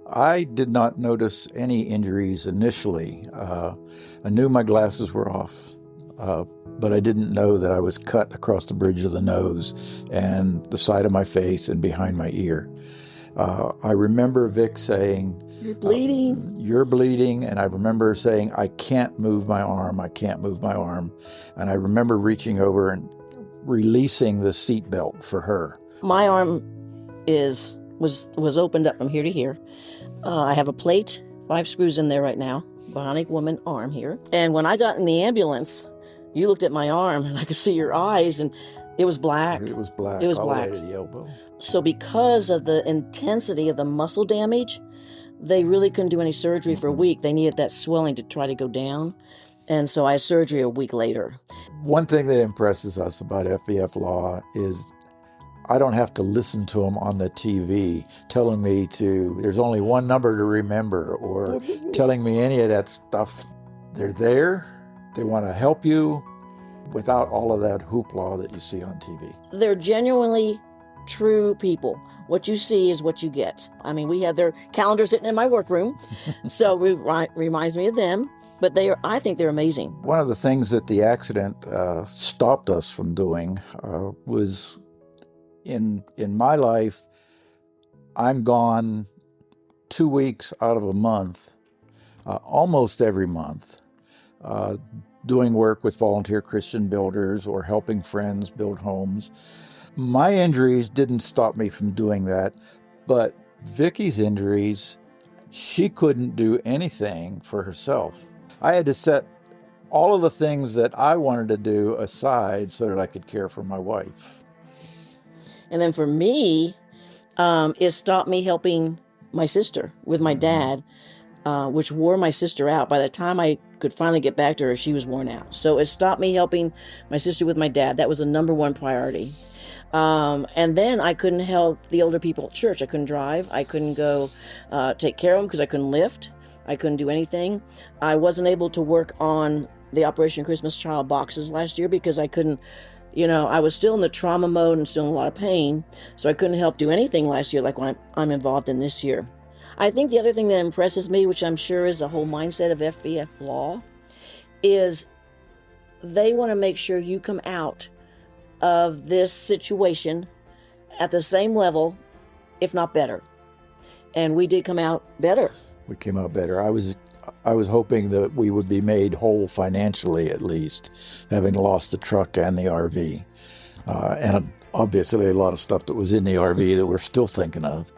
I did not notice any injuries initially. I knew my glasses were off, but I didn't know that I was cut across the bridge of the nose and the side of my face and behind my ear. I remember Vic saying, "You're bleeding. You're bleeding." And I remember saying, "I can't move my arm. I can't move my arm." And I remember reaching over and releasing the seat belt for her. My arm was opened up from here to here. I have a plate, 5 screws in there right now, bionic woman arm here. And when I got in the ambulance, you looked at my arm and I could see your eyes, and it was black. It was black. It was all black. the way to the elbow. So because of the intensity of the muscle damage, they really couldn't do any surgery for a week. They needed that swelling to try to go down. And so I had surgery a week later. One thing that impresses us about FVF Law is I don't have to listen to them on the TV telling me there's only one number to remember, or telling me any of that stuff. They're there. They want to help you without all of that hoopla that you see on TV. They're genuinely true people. What you see is what you get. I mean, we have their calendar sitting in my workroom, so it reminds me of them. But I think they're amazing. One of the things that the accident stopped us from doing was in my life, I'm gone 2 weeks out of a month, almost every month, doing work with volunteer Christian builders or helping friends build homes. My injuries didn't stop me from doing that, but Vickie's injuries, she couldn't do anything for herself. I had to set all of the things that I wanted to do aside so that I could care for my wife. And then for me, it stopped me helping my sister with my dad, which wore my sister out. By the time I could finally get back to her, she was worn out. So it stopped me helping my sister with my dad. That was the number one priority. And then I couldn't help the older people at church. I couldn't drive. I couldn't go take care of them because I couldn't lift. I couldn't do anything. I wasn't able to work on the Operation Christmas Child boxes last year because I couldn't, I was still in the trauma mode and still in a lot of pain. So I couldn't help do anything last year like what I'm involved in this year. I think the other thing that impresses me, which I'm sure is the whole mindset of FVF Law, is they want to make sure you come out of this situation at the same level, if not better. And we did come out better. We came out better. I was hoping that we would be made whole financially, at least, having lost the truck and the RV. And obviously a lot of stuff that was in the RV that we're still thinking of.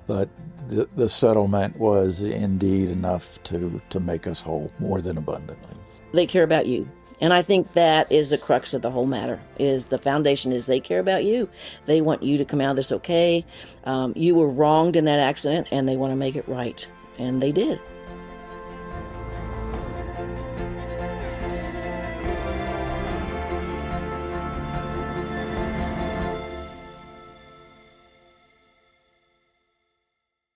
But the settlement was indeed enough to make us whole, more than abundantly. They care about you. And I think that is the crux of the whole matter, is the foundation is they care about you. They want you to come out of this okay. You were wronged in that accident, and they want to make it right. And they did.